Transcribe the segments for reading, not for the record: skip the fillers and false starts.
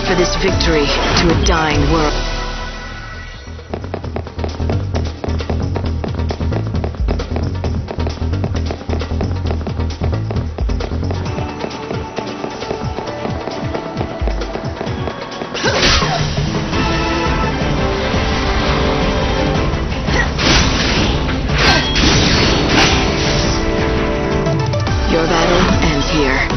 offer this victory to a dying world. Your battle ends here.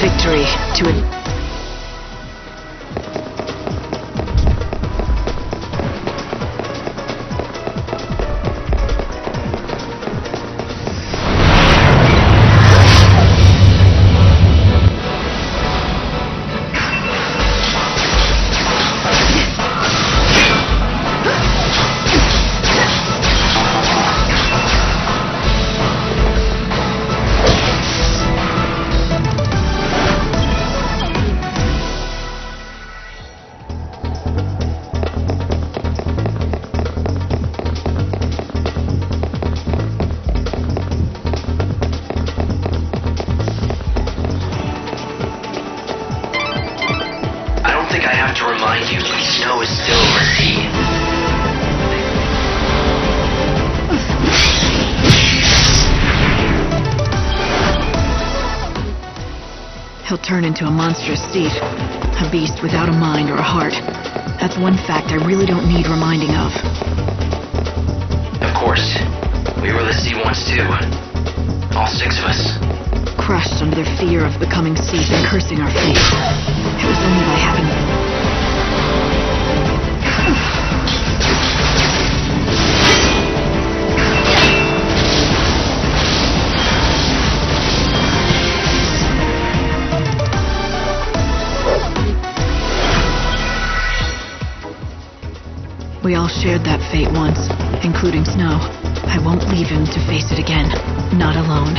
Victory to a... To remind you, snow is still oversea. He'll turn into a monstrous thief. A beast without a mind or a heart. That's one fact I really don't need reminding of. Of course. We were the sea once too. All 6 of us. Crushed under their fear of becoming thief and cursing our fate. It was only by having... We all shared that fate once, including Snow. I won't leave him to face it again. Not alone.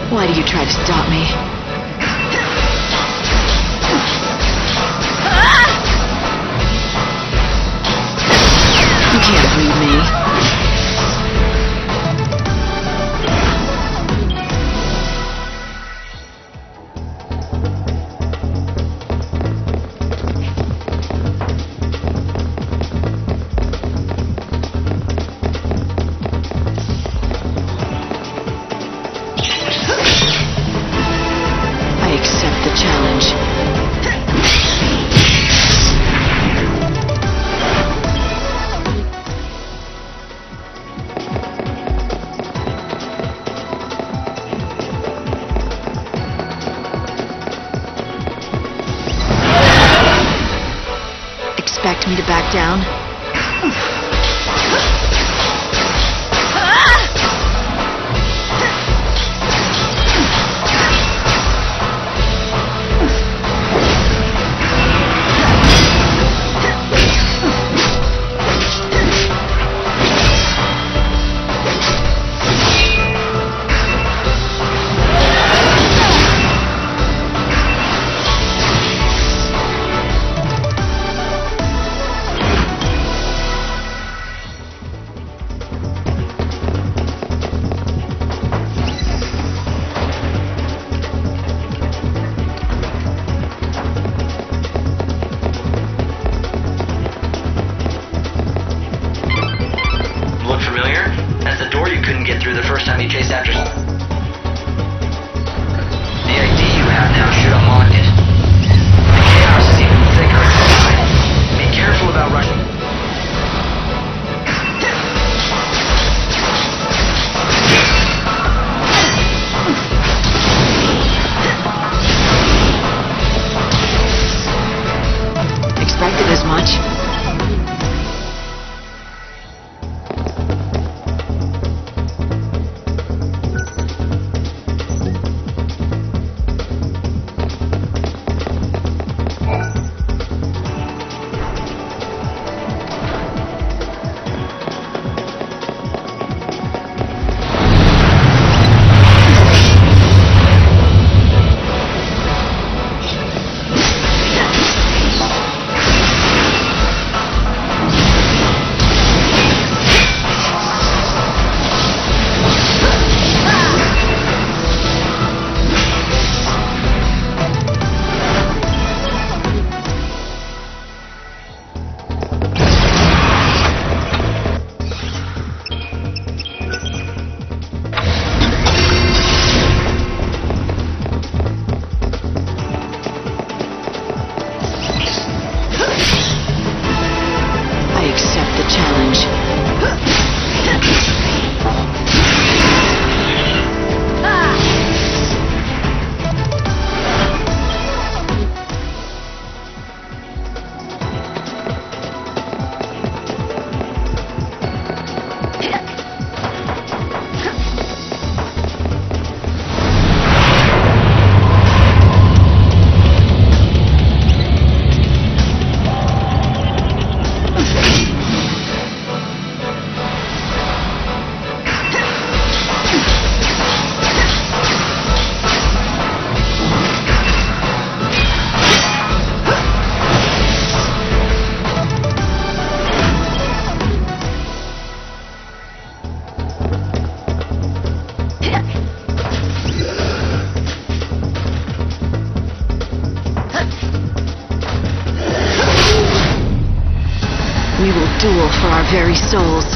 Why do you try to stop me? You can't leave me. expect me to back down? Duel for our very souls.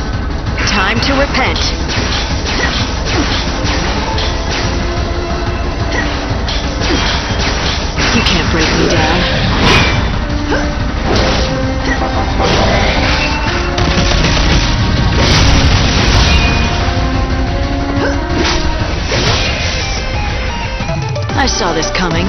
Time to repent. You can't break me down. I saw this coming.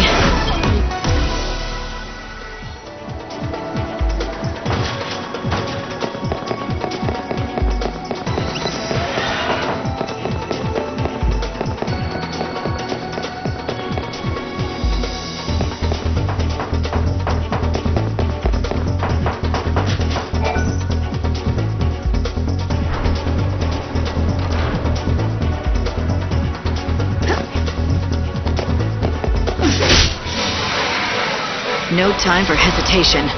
No time for hesitation.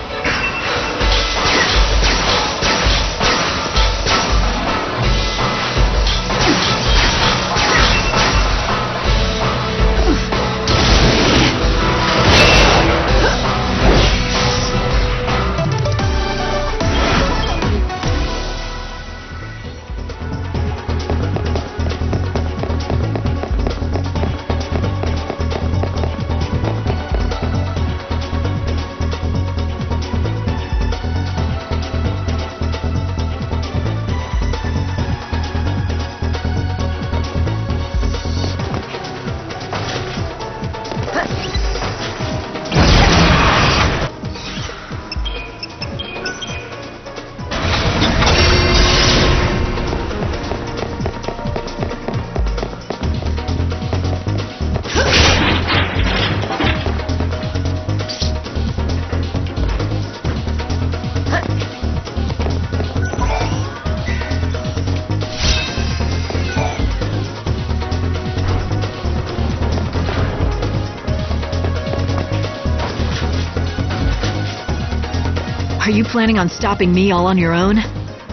Are you planning on stopping me all on your own?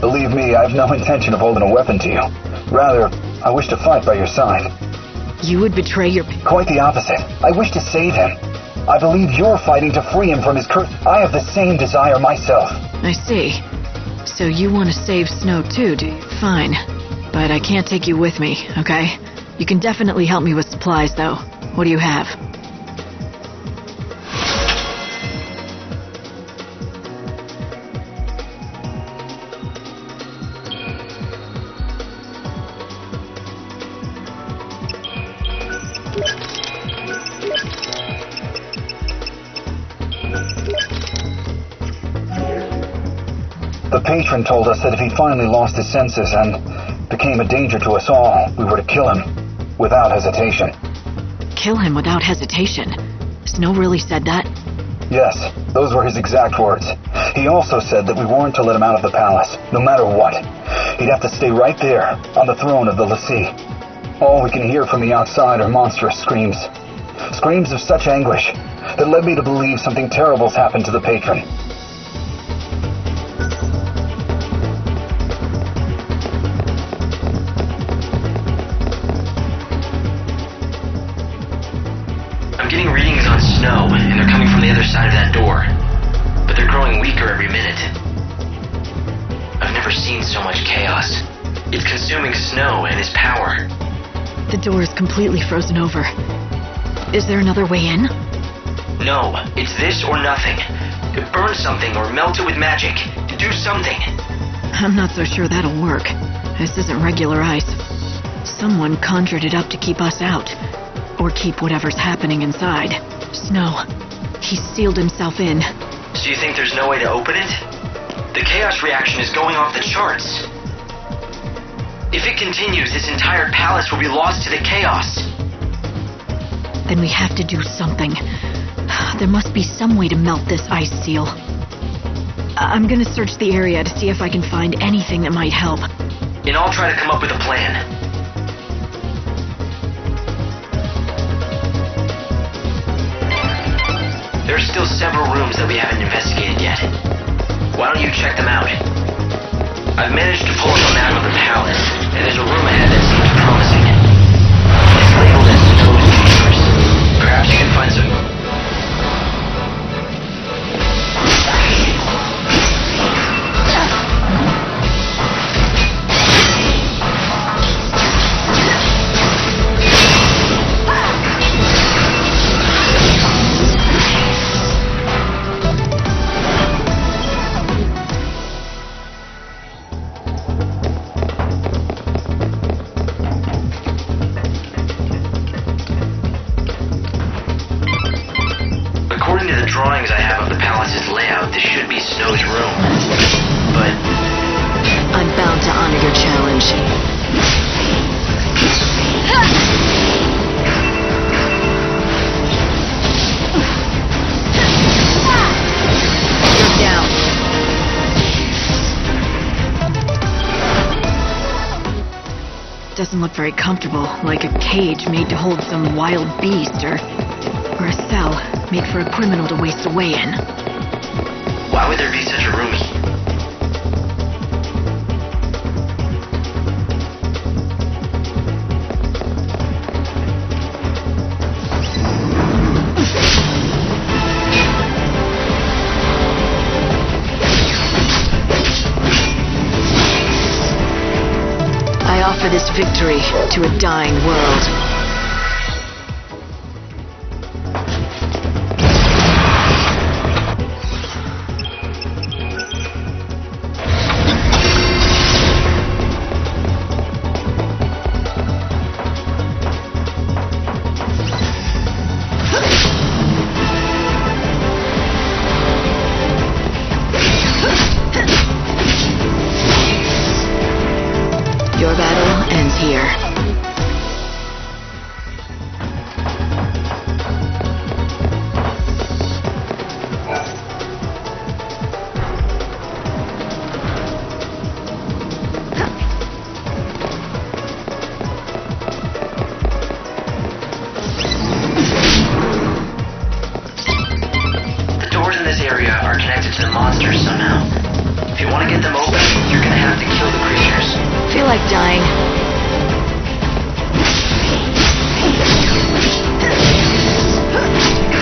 Believe me, I have no intention of holding a weapon to you. Rather, I wish to fight by your side. You would betray your... Quite the opposite. I wish to save him. I believe you're fighting to free him from his curse. I have the same desire myself. I see. So you want to save Snow too, do you? Fine. But I can't take you with me, okay? You can definitely help me with supplies, though. What do you have? The patron told us that if he finally lost his senses and became a danger to us all, we were to kill him without hesitation. Kill him without hesitation? Snow really said that? Yes, those were his exact words. He also said that we weren't to let him out of the palace, no matter what. He'd have to stay right there, on the throne of the Lassie. All we can hear from the outside are monstrous screams. Screams of such anguish that led me to believe something terrible's happened to the patron. Getting readings on Snow, and they're coming from the other side of that door. But they're growing weaker every minute. I've never seen so much chaos. It's consuming Snow and his power. The door is completely frozen over. Is there another way in? No, it's this or nothing. Burn something or melt it with magic. Do something. I'm not so sure that'll work. This isn't regular ice. Someone conjured it up to keep us out. Or keep whatever's happening inside. Snow. He's sealed himself in. So you think there's no way to open it? The chaos reaction is going off the charts. If it continues, this entire palace will be lost to the chaos. Then we have to do something. There must be some way to melt this ice seal. I'm gonna search the area to see if I can find anything that might help. And I'll try to come up with a plan. There's still several rooms that we haven't investigated yet. Why don't you check them out? I've managed to pull up a map of the palace, and there's a room ahead that seems promising. It's labeled as totally dangerous. Perhaps you can find some... According to the drawings I have of the palace's layout, this should be Snow's room. But... I'm bound to honor your challenge. You're down. Doesn't look very comfortable, like a cage made to hold some wild beast or a cell made for a criminal to waste away in. why would there be such a room here? I offer this victory to a dying world. Your battle ends here. attracted to the monsters somehow. If you want to get them open, you're gonna have to kill the creatures. Feel like dying.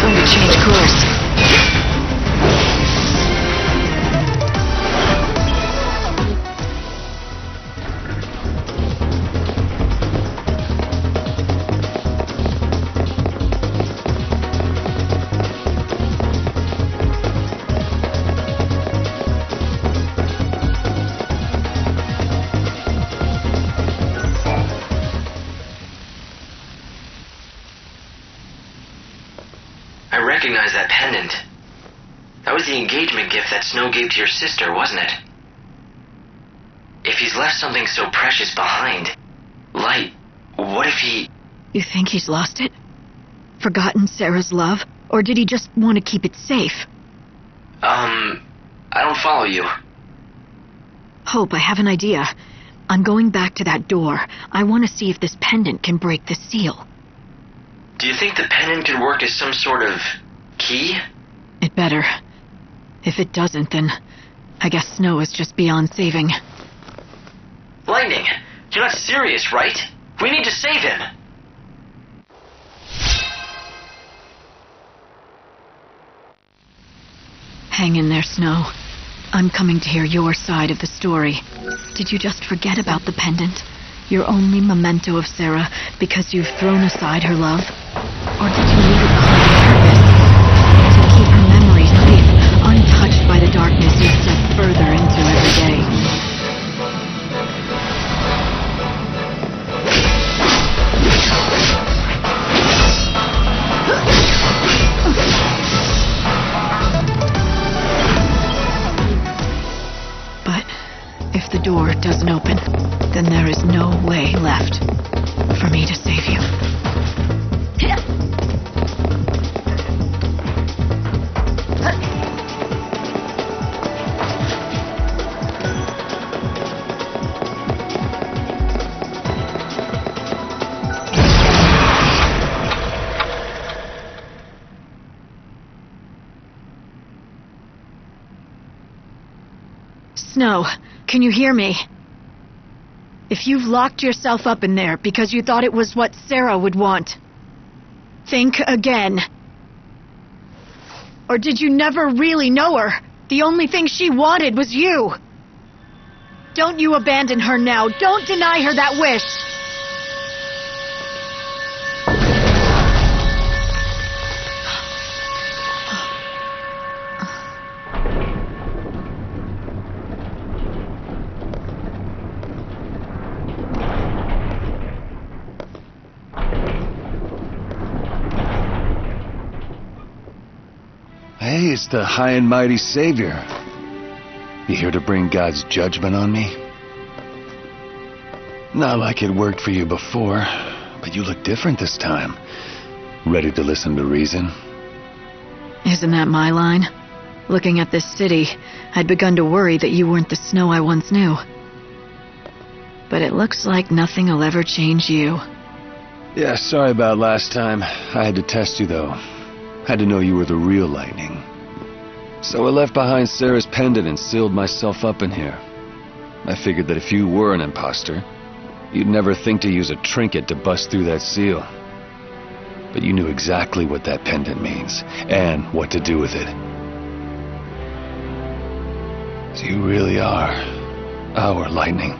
Going to change course. I recognize that pendant. That was the engagement gift that Snow gave to your sister, wasn't it? If he's left something so precious behind, Light, what if he... You think he's lost it? Forgotten Sarah's love? Or did he just want to keep it safe? I don't follow you. Hope, I have an idea. I'm going back to that door. I want to see if this pendant can break the seal. Do you think the pendant could work as some sort of key? It better. If it doesn't, then I guess Snow is just beyond saving. Lightning, you're not serious, right? We need to save him. Hang in there, Snow. I'm coming to hear your side of the story. Did you just forget about the pendant? Your only memento of Sarah because you've thrown aside her love? Or did you leave it behind on purpose? To keep her memory safe, untouched by the darkness you step further into every day. But if the door doesn't open, then there is no way left for me to save you. Snow, can you hear me? If you've locked yourself up in there because you thought it was what Sarah would want, think again. Or did you never really know her? The only thing she wanted was you. Don't you abandon her now. Don't deny her that wish. Hey, it's the high and mighty Savior. You here to bring God's judgment on me? Not like it worked for you before, but you look different this time. Ready to listen to reason? Isn't that my line? Looking at this city, I'd begun to worry that you weren't the Snow I once knew. But it looks like nothing will ever change you. Yeah, sorry about last time. I had to test you, though. Had to know you were the real Lightning. So I left behind Sarah's pendant and sealed myself up in here. I figured that if you were an imposter, you'd never think to use a trinket to bust through that seal. But you knew exactly what that pendant means, and what to do with it. So you really are our Lightning.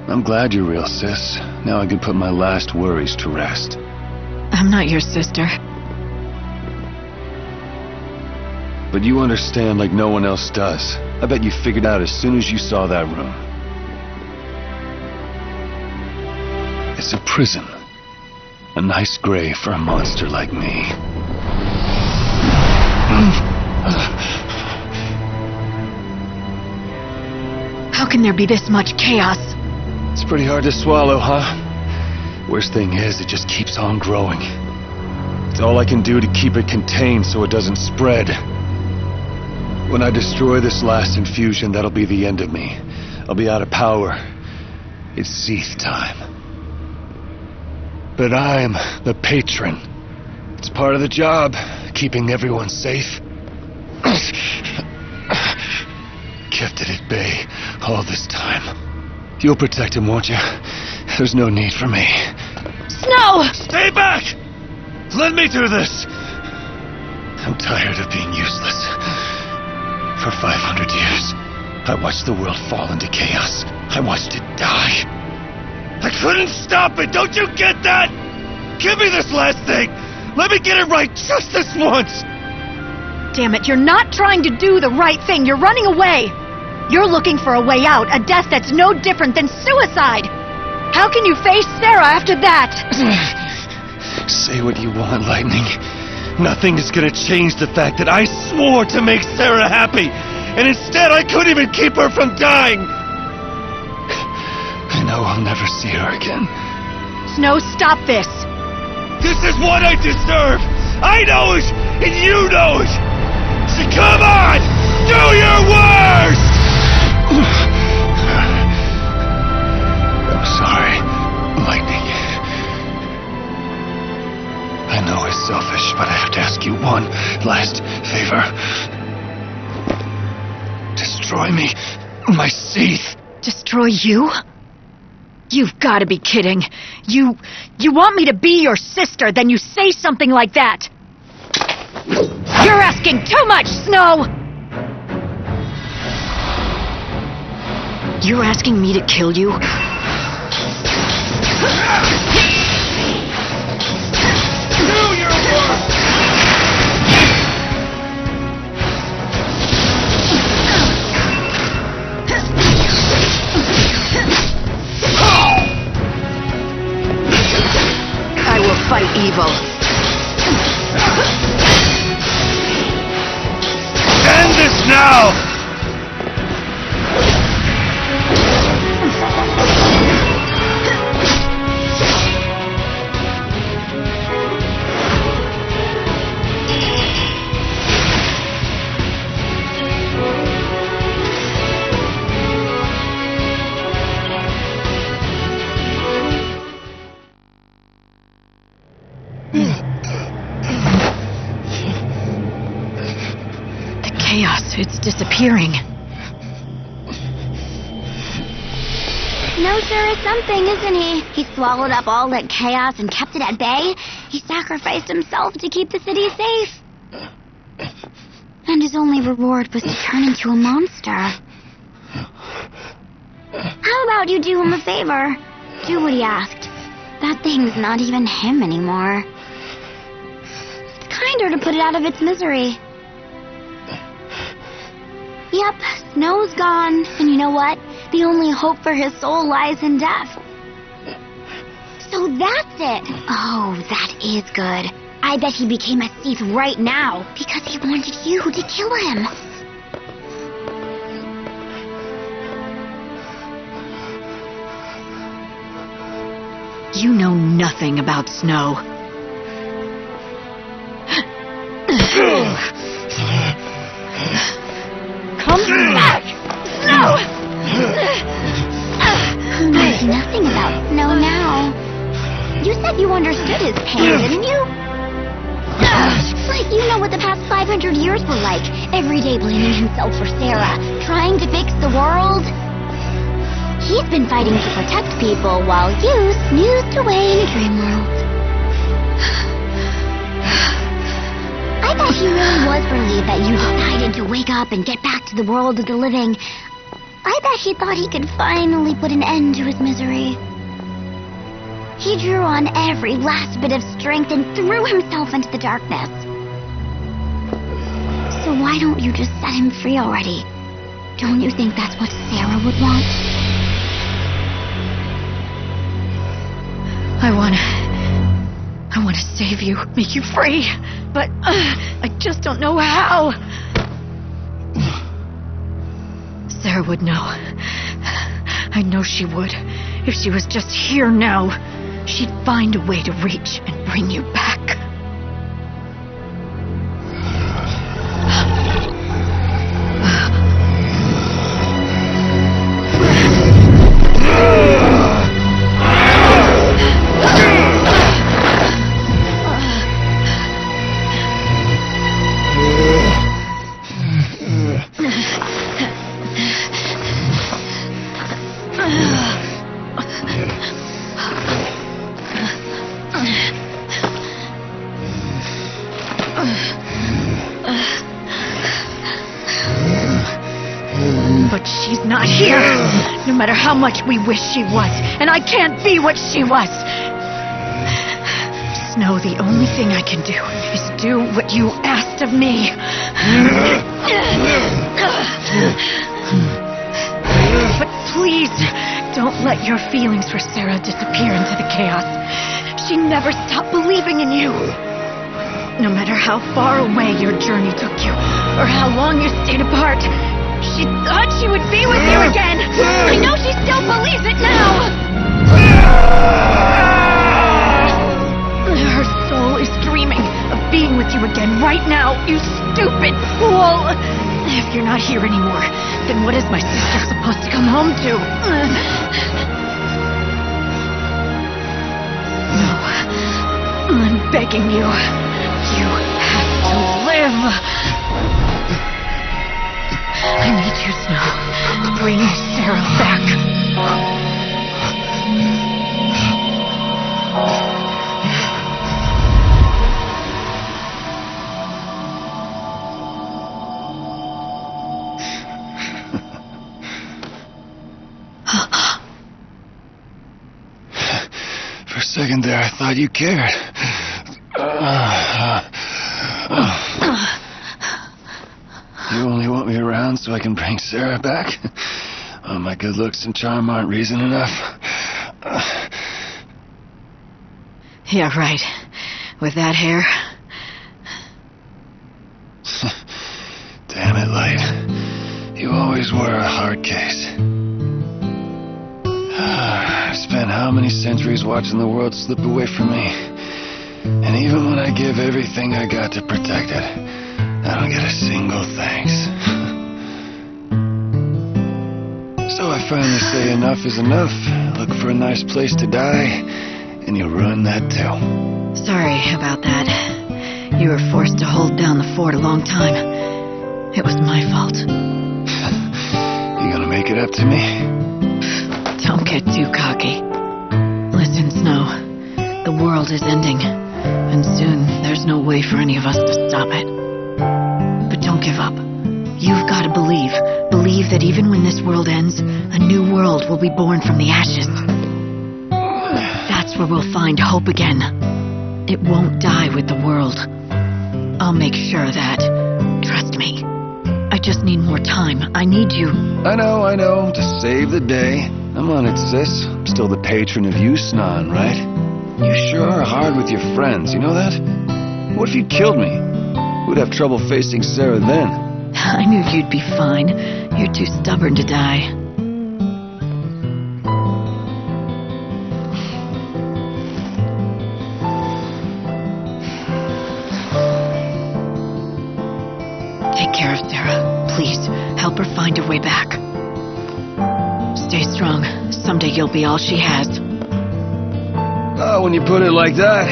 I'm glad you're real, sis. Now I can put my last worries to rest. I'm not your sister. But you understand like no one else does. I bet you figured out as soon as you saw that room. It's a prison. A nice grave for a monster like me. How can there be this much chaos? It's pretty hard to swallow, huh? Worst thing is, it just keeps on growing. It's all I can do to keep it contained so it doesn't spread. When I destroy this last infusion, that'll be the end of me. I'll be out of power. It's Seath time. But I'm the patron. It's part of the job. keeping everyone safe. Kept it at bay all this time. You'll protect him, won't you? There's no need for me. Snow! Stay back! Let me do this! I'm tired of being useless. For 500 years, I watched the world fall into chaos. I watched it die. I couldn't stop it, don't you get that? Give me this last thing! Let me get it right just this once! Damn it, you're not trying to do the right thing. You're running away. You're looking for a way out, a death that's no different than suicide. How can you face Sarah after that? Say what you want, Lightning. Nothing is gonna change the fact that I swore to make Sarah happy, and instead I couldn't even keep her from dying. I know I'll never see her again. Snow, stop this. This is what I deserve! I know it, and you know it! So come on! Do your worst! I'm sorry, Lightning. I know it's selfish, but I have to ask you one last favor. Destroy me, my Seath. Destroy you? You've got to be kidding. You want me to be your sister, then you say something like that. You're asking too much, Snow! You're asking me to kill you? Do your worst! I will fight evil. End this now! It's disappearing. No, sure is something, isn't he? He swallowed up all that chaos and kept it at bay. He sacrificed himself to keep the city safe. And his only reward was to turn into a monster. How about you do him a favor? Do what he asked. That thing's not even him anymore. It's kinder to put it out of its misery. Yep, Snow's gone, and you know what? The only hope for his soul lies in death. So that's it. Oh, that is good. I bet he became a thief right now, because he wanted you to kill him. You know nothing about Snow. Come back! Snow! There's nothing about Snow now. You said you understood his pain, didn't you? Like you know what the past 500 years were like. Every day blaming himself for Sarah, trying to fix the world. He's been fighting to protect people while you snoozed away in a dream world. I bet he really was relieved that you decided to wake up and get back to the world of the living. I bet he thought he could finally put an end to his misery. He drew on every last bit of strength and threw himself into the darkness. So why don't you just set him free already? Don't you think that's what Sarah would want? I want to save you, make you free, but I just don't know how. Sarah would know. I know she would. If she was just here now, she'd find a way to reach and bring you back. She's not here, no matter how much we wish she was, and I can't be what she was. Snow, the only thing I can do is do what you asked of me. But please, don't let your feelings for Sarah disappear into the chaos. She never stopped believing in you. No matter how far away your journey took you, or how long you stayed apart, she thought she would be with you again. I know she still believes it now. Her soul is dreaming of being with you again right now, you stupid fool. If you're not here anymore, then what is my sister supposed to come home to? No. I'm begging you. You have to live. I need you, Snow. Bring Sarah back. For a second there, I thought you cared. You only want me around so I can bring Sarah back? Oh, my good looks and charm aren't reason enough. Yeah, right. With that hair. Damn it, Light. You always were a hard case. I've spent how many centuries watching the world slip away from me. And even when I give everything I got to protect it, I don't get a single thanks. So I finally say enough is enough, look for a nice place to die, and you ruin that too. Sorry about that. You were forced to hold down the fort a long time. It was my fault. You gonna make it up to me? Don't get too cocky. Listen, Snow. The world is ending. And soon, there's no way for any of us to stop it. But don't give up. You've got to believe. Believe that even when this world ends, a new world will be born from the ashes. That's where we'll find hope again. It won't die with the world. I'll make sure of that. Trust me. I just need more time. I need you. I know. To save the day. I'm on it, sis. I'm still the patron of Yusnan, right? You sure are hard with your friends, you know that? What if you killed me? Who'd have trouble facing Sarah then? I knew you'd be fine. You're too stubborn to die. Take care of Sarah. Please, help her find her way back. Stay strong. Someday you'll be all she has. Oh, when you put it like that,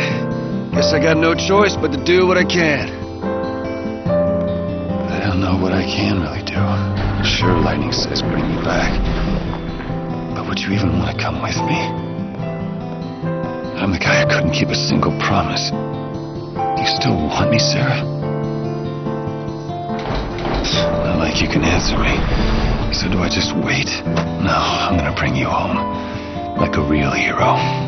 guess I got no choice but to do what I can. But I don't know what I can really do. Sure, Lightning says bring me back. But would you even want to come with me? I'm the guy who couldn't keep a single promise. Do you still want me, Sarah? Not like you can answer me. So do I just wait? No, I'm gonna bring you home. Like a real hero.